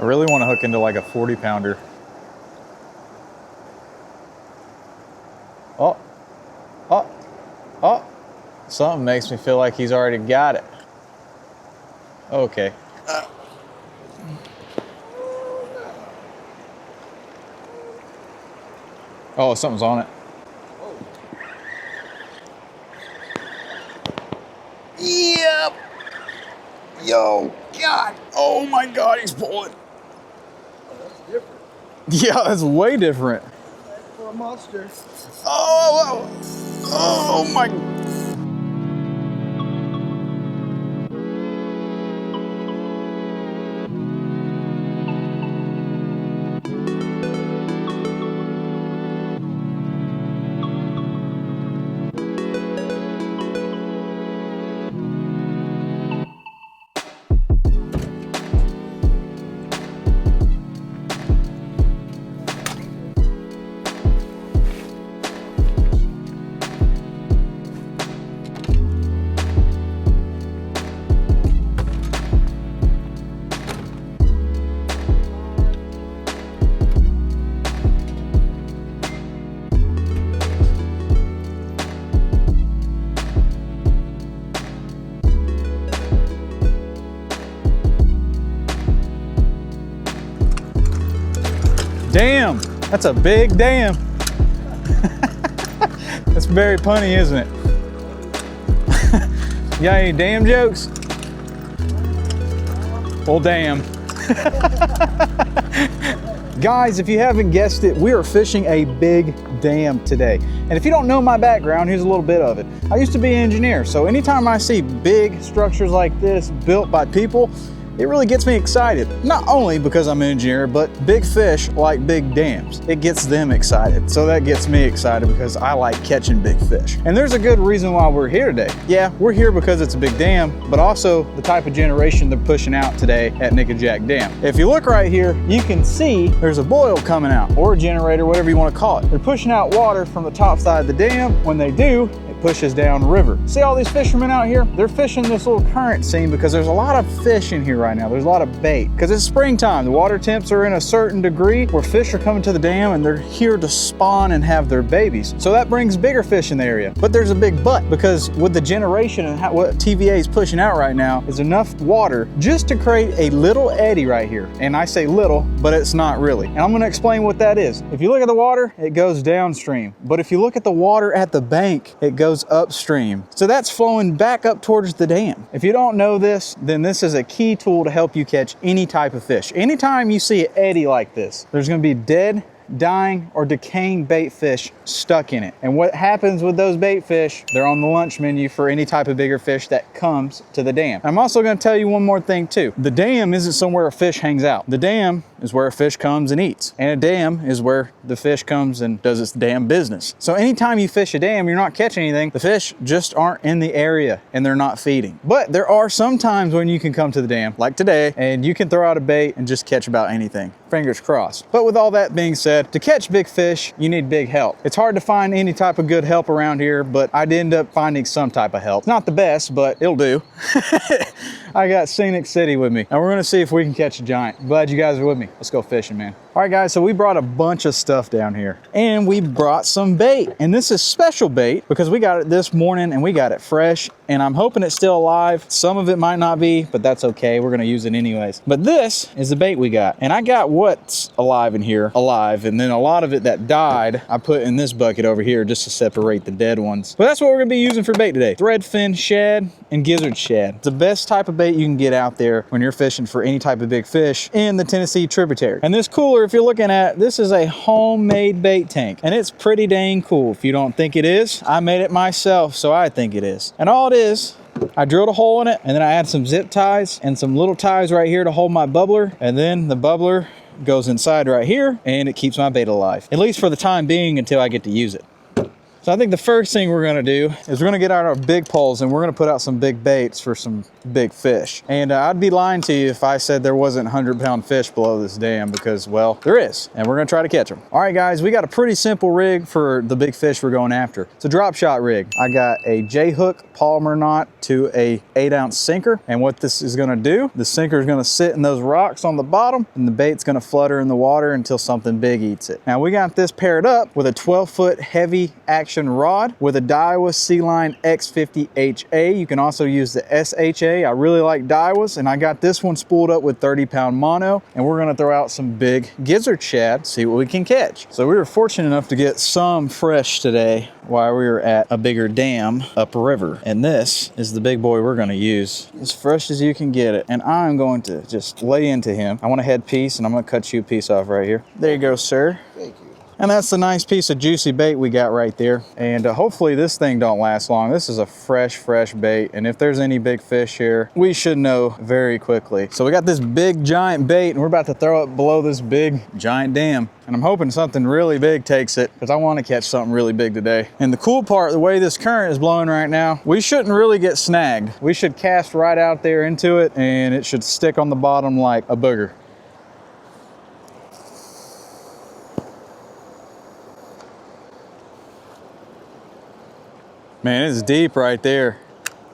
I really want to hook into like a 40 pounder. Oh, oh, oh. Something makes me feel like he's already got it. Okay. Oh, something's on it. Yep. Yo, God. Oh my God, he's pulling. Oh, that's different. Yeah, that's way different. For a monster. Oh, oh my. Damn, that's a big damn. That's very punny, isn't it? You got any damn jokes? Well, damn. Guys, if you haven't guessed it, we are fishing a big dam today. And if you don't know my background, here's a little bit of it. I used to be an engineer, so anytime I see big structures like this built by people, it really gets me excited. Not only because I'm an engineer, but big fish like big dams. It gets them excited. So that gets me excited because I like catching big fish. And there's a good reason why we're here today. Yeah, we're here because it's a big dam, but also the type of generation they're pushing out today at Nickajack Dam. If you look right here, you can see there's a boil coming out, or a generator, whatever you want to call it. They're pushing out water from the top side of the dam. When they do, pushes down river. See all these fishermen out here? They're fishing this little current seam because there's a lot of fish in here right now. There's a lot of bait because it's springtime. The water temps are in a certain degree where fish are coming to the dam and they're here to spawn and have their babies. So that brings bigger fish in the area. But there's a big but, because with the generation and what TVA is pushing out right now is enough water just to create a little eddy right here. And I say little, but it's not really. And I'm going to explain what that is. If you look at the water, it goes downstream. But if you look at the water at the bank, it goes upstream. So that's flowing back up towards the dam. If you don't know this, then this is a key tool to help you catch any type of fish. Anytime you see an eddy like this, there's going to be dead, dying, or decaying bait fish stuck in it. And what happens with those bait fish, they're on the lunch menu for any type of bigger fish that comes to the dam. I'm also going to tell you one more thing too. The dam isn't somewhere a fish hangs out. The dam is where a fish comes and eats. And a dam is where the fish comes and does its damn business. So anytime you fish a dam, you're not catching anything. The fish just aren't in the area and they're not feeding. But there are some times when you can come to the dam, like today, and you can throw out a bait and just catch about anything. Fingers crossed. But with all that being said, to catch big fish, you need big help. It's hard to find any type of good help around here, but I'd end up finding some type of help. Not the best, but it'll do. I got Scenic City with me, and we're gonna see if we can catch a giant. I'm glad you guys are with me. Let's go fishing, man. All right, guys, so we brought a bunch of stuff down here, and we brought some bait. And this is special bait because we got it this morning and we got it fresh, and I'm hoping it's still alive. Some of it might not be, but that's okay. We're gonna use it anyways. But this is the bait we got, and I got what's alive in here, alive, and then a lot of it that died, I put in this bucket over here just to separate the dead ones. But that's what we're gonna be using for bait today. Threadfin shad and gizzard shad. It's the best type of bait you can get out there when you're fishing for any type of big fish in the Tennessee tributary. And this cooler, if you're looking at, this is a homemade bait tank, and it's pretty dang cool. If you don't think it is, I made it myself, so I think it is. And all it is, I drilled a hole in it, and then I add some zip ties and some little ties right here to hold my bubbler, and then the bubbler goes inside right here, and it keeps my bait alive, at least for the time being until I get to use it. So I think the first thing we're gonna do is we're gonna get out our big poles and we're gonna put out some big baits for some big fish. And I'd be lying to you if I said there wasn't 100-pound fish below this dam, because, well, there is, and we're gonna try to catch them. All right, guys, we got a pretty simple rig for the big fish we're going after. It's a drop shot rig. I got a J-hook polymer knot to a 8-ounce sinker. And what this is gonna do, the sinker is gonna sit in those rocks on the bottom and the bait's gonna flutter in the water until something big eats it. Now we got this paired up with a 12-foot heavy action rod with a Daiwa Sea-Line X50HA. You can also use the SHA. I really like Daiwas, and I got this one spooled up with 30-pound mono, and we're gonna throw out some big gizzard shad, see what we can catch. So we were fortunate enough to get some fresh today while we were at a bigger dam upriver, and this is the big boy we're gonna use. As fresh as you can get it, and I'm going to just lay into him. I want a head piece, and I'm gonna cut you a piece off right here. There you go, sir. Thank you. And that's the nice piece of juicy bait we got right there. And hopefully this thing don't last long. This is a fresh bait. And if there's any big fish here, we should know very quickly. So we got this big giant bait and we're about to throw it below this big giant dam. And I'm hoping something really big takes it, because I want to catch something really big today. And the cool part, the way this current is blowing right now, we shouldn't really get snagged. We should cast right out there into it and it should stick on the bottom like a booger. Man, it's deep right there.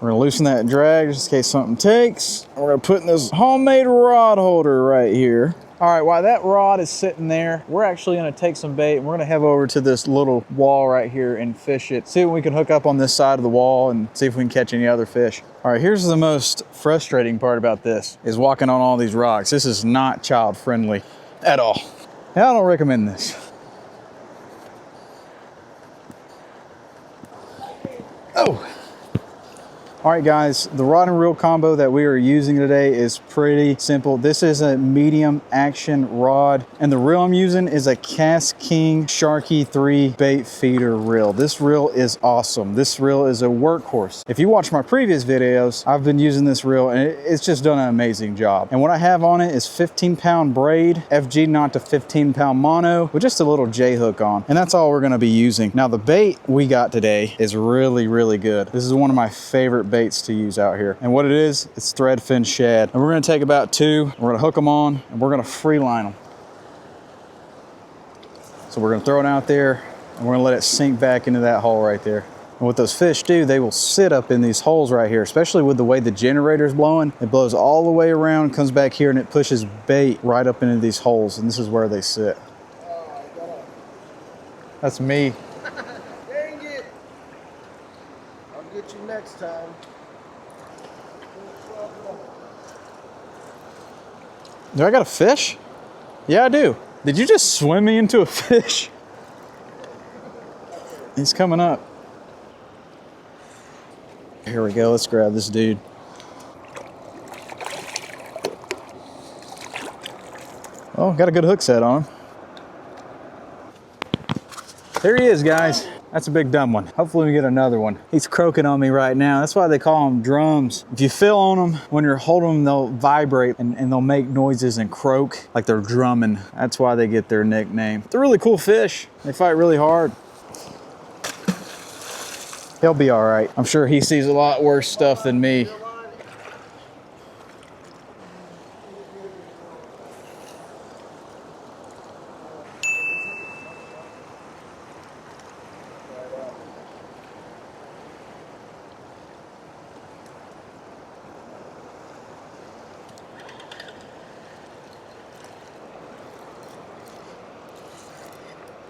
We're gonna loosen that drag just in case something takes. We're gonna put in this homemade rod holder right here. All right, while that rod is sitting there, we're actually gonna take some bait and we're gonna head over to this little wall right here and fish it. See what we can hook up on this side of the wall and see if we can catch any other fish. All right, here's the most frustrating part about this, is walking on all these rocks. This is not child friendly at all. I don't recommend this. Oh. All right, guys, the rod and reel combo that we are using today is pretty simple. This is a medium action rod, and the reel I'm using is a KAST King Sharky 3 Baitfeeder reel. This reel is awesome. This reel is a workhorse. If you watch my previous videos, I've been using this reel and it's just done an amazing job. And what I have on it is 15-pound braid, FG knot to 15-pound mono with just a little J-hook on. And that's all we're gonna be using. Now the bait we got today is really, really good. This is one of my favorite baits to use out here. And what it is, it's threadfin shad. And we're gonna take about 2, we're gonna hook them on, and we're gonna free line them. So we're gonna throw it out there, and we're gonna let it sink back into that hole right there. And what those fish do, they will sit up in these holes right here, especially with the way the generator's blowing. It blows all the way around, comes back here, and it pushes bait right up into these holes, and this is where they sit. That's me. Dang it! I'll get you next time. Do I got a fish? Yeah, I do. Did you just swim me into a fish? He's coming up. Here we go, let's grab this dude. Oh, got a good hook set on him. There he is, guys. That's a big dumb one. Hopefully we get another one. He's croaking on me right now. That's why they call them drums. If you feel on them, when you're holding them, they'll vibrate and they'll make noises and croak like they're drumming. That's why they get their nickname. They're really cool fish. They fight really hard. He'll be all right. I'm sure he sees a lot worse stuff than me.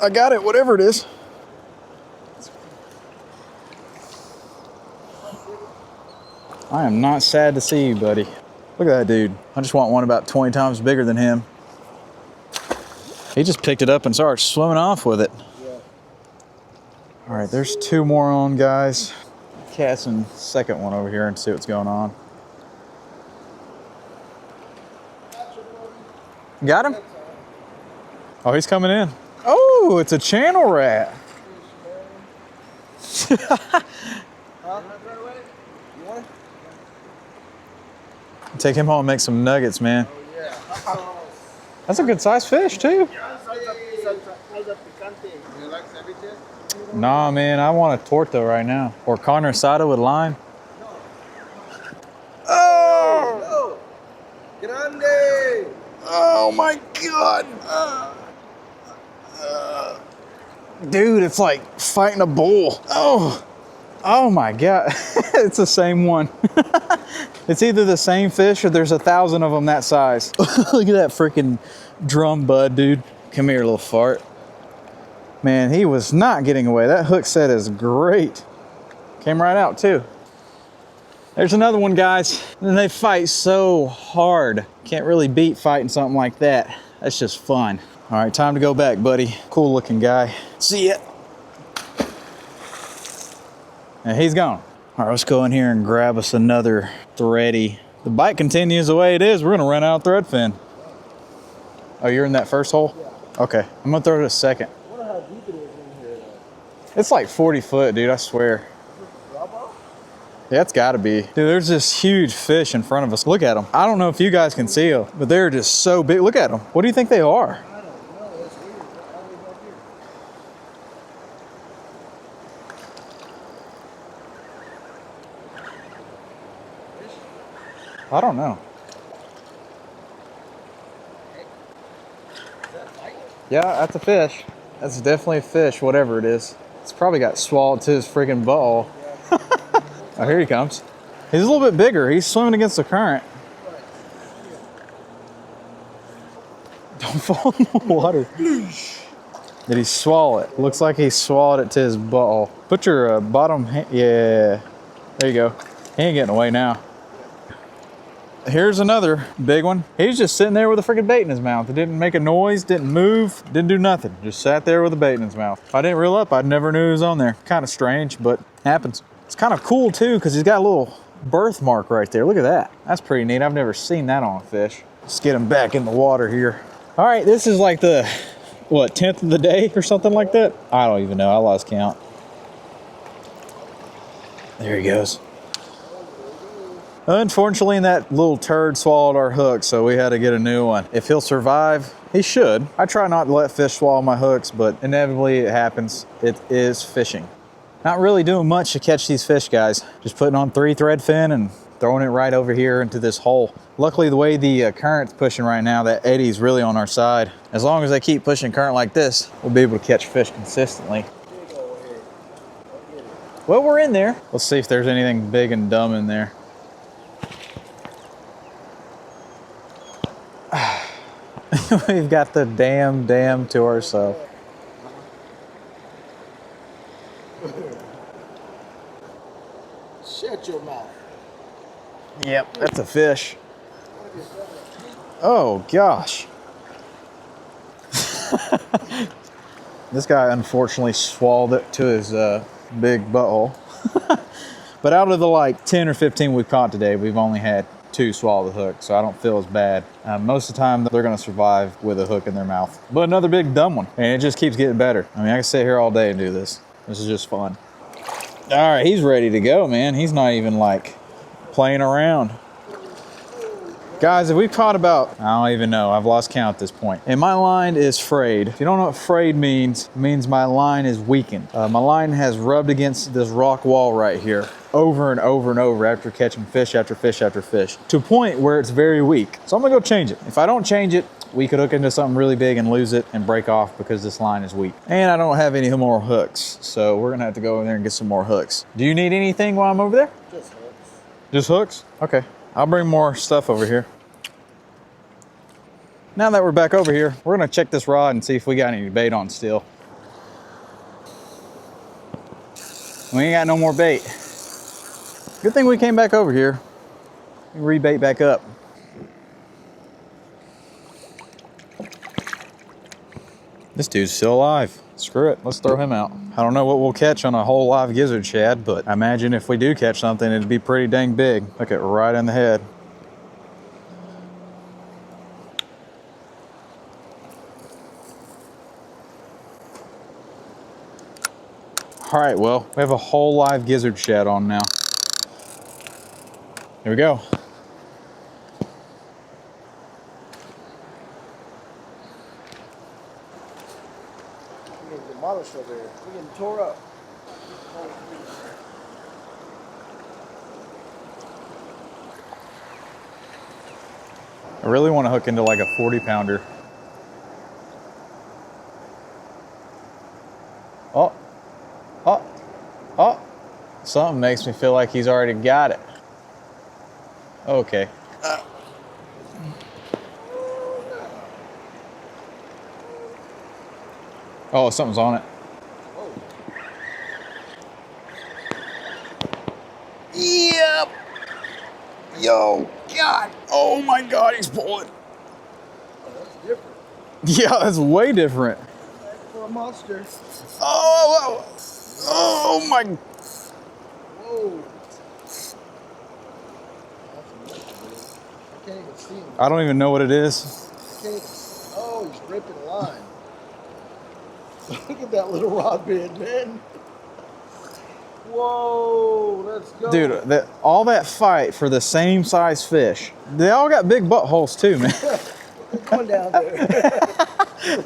I got it, whatever it is. I am not sad to see you, buddy. Look at that dude. I just want one about 20 times bigger than him. He just picked it up and started swimming off with it. Yeah. All right, there's 2 more on, guys. Casting second one over here and see what's going on. Got him? Oh, he's coming in. Oh, it's a channel rat. Take him home and make some nuggets, man. That's a good sized fish, too. Nah, man, I want a torta right now. Or carne asada with lime. Oh! Grande! Oh my God! Dude, it's like fighting a bull. Oh my God. It's the same one. It's either the same fish or there's 1,000 of them that size. Look at that freaking drum bud, dude. Come here, little fart. Man, he was not getting away. That hook set is great. Came right out too. There's another one, guys. And they fight so hard. Can't really beat fighting something like that. That's just fun. All right, time to go back, buddy. Cool looking guy. See ya. And he's gone. All right, let's go in here and grab us another thready. The bite continues the way it is. We're gonna run out of thread fin. Oh, you're in that first hole? Yeah. Okay, I'm gonna throw it a second. I wonder how deep it is in here though. It's like 40 foot, dude, I swear. Yeah, it's gotta be. Dude, there's this huge fish in front of us. Look at them. I don't know if you guys can see them, but they're just so big. Look at them. What do you think they are? I don't know. That's weird. They're always up here. I don't know. Yeah, that's a fish. That's definitely a fish, whatever it is. It's probably got swallowed to his freaking butthole. Oh, here he comes. He's a little bit bigger. He's swimming against the current. Don't fall in the water. Did he swallow it? Looks like he swallowed it to his butthole. Put your bottom hand. Yeah. There you go. He ain't getting away now. Here's another big one. He's just sitting there with a freaking bait in his mouth. It didn't make a noise, didn't move, didn't do nothing. Just sat there with a bait in his mouth. If I didn't reel up, I'd never knew he was on there. Kind of strange, but happens. It's kind of cool too, because he's got a little birthmark right there. Look at that. That's pretty neat. I've never seen that on a fish. Let's get him back in the water here. All right, this is like the, what, 10th of the day or something like that? I don't even know. I lost count. There he goes. Unfortunately, that little turd swallowed our hook, so we had to get a new one. If he'll survive, he should. I try not to let fish swallow my hooks, but inevitably it happens. It is fishing. Not really doing much to catch these fish, guys. Just putting on 3 thread fin and throwing it right over here into this hole. Luckily, the way the current's pushing right now, that eddy's really on our side. As long as they keep pushing current like this, we'll be able to catch fish consistently. Well, we're in there. Let's see if there's anything big and dumb in there. We've got the damn to ourselves. Shut your mouth. Yep, that's a fish. Oh gosh. This guy unfortunately swallowed it to his big butthole. But out of the like 10 or 15 we've caught today, we've only had 2 swallow the hook, so I don't feel as bad. Most of the time, they're gonna survive with a hook in their mouth. But another big dumb one, and it just keeps getting better. I mean, I can sit here all day and do this. This is just fun. All right, he's ready to go, man. He's not even like playing around. Guys, if we've caught about, I don't even know, I've lost count at this point. And my line is frayed. If you don't know what frayed means, it means my line is weakened. My line has rubbed against this rock wall right here over and over and over after catching fish after fish after fish, to a point where it's very weak. So I'm gonna go change it. If I don't change it, we could hook into something really big and lose it and break off because this line is weak. And I don't have any more hooks, so we're gonna have to go over there and get some more hooks. Do you need anything while I'm over there? Just hooks. Just hooks? Okay. I'll bring more stuff over here. Now that we're back over here, we're gonna check this rod and see if we got any bait on still. We ain't got no more bait. Good thing we came back over here. Rebait back up. This dude's still alive. Screw it, let's throw him out. I don't know what we'll catch on a whole live gizzard shad, but I imagine if we do catch something, it'd be pretty dang big. Look it right in the head. All right, well, we have a whole live gizzard shad on now. Here we go. getting demolished over here. We're getting tore up. I really want to hook into like a 40-pounder. Oh, oh, oh. Something makes me feel like he's already got it. Okay. Oh, something's on it. Yep. Yo, God. Oh my God, he's pulling. Oh, that's different. Yeah, that's way different. For a monster. Oh, oh my. Whoa. That's amazing, dude. I can't even see him. I don't even know what it is. I can't even see. Oh, he's ripping line. Look at that little rod bed, man. Whoa, let's go. Dude, all that fight for the same size fish. They all got big buttholes too, man. They're going down there.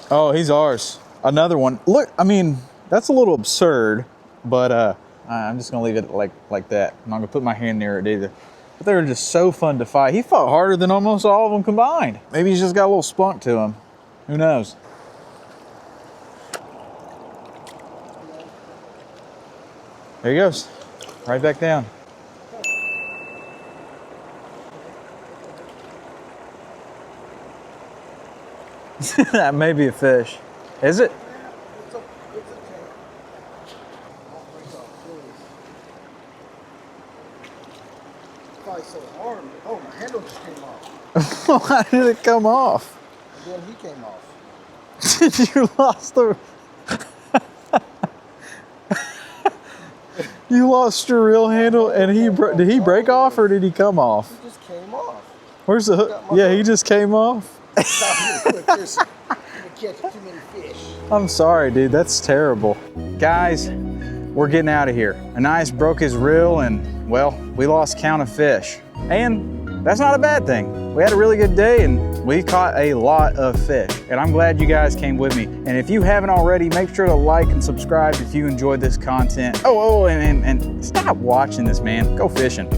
Oh, he's ours. Another one. Look, I mean, that's a little absurd, but I'm just gonna leave it like that. I'm not gonna put my hand near it either. But they were just so fun to fight. He fought harder than almost all of them combined. Maybe he's just got a little spunk to him. Who knows? There he goes, right back down. That may be a fish. Is it? It's a tank. Don't break off, please. It's probably so hard. Oh, my handle just came off. Why did it come off? And then he came off. You lost the... You lost your reel handle and did he break off or did he come off? He just came off. Where's the hook? Yeah, he just came off. Stop real quick. Seriously. You're catching too many fish. I'm sorry, dude, that's terrible. Guys, we're getting out of here. Anais broke his reel and, well, we lost count of fish. And that's not a bad thing. We had a really good day and we caught a lot of fish. And I'm glad you guys came with me. And if you haven't already, make sure to like and subscribe if you enjoyed this content. Oh, and stop watching this, man. Go fishing.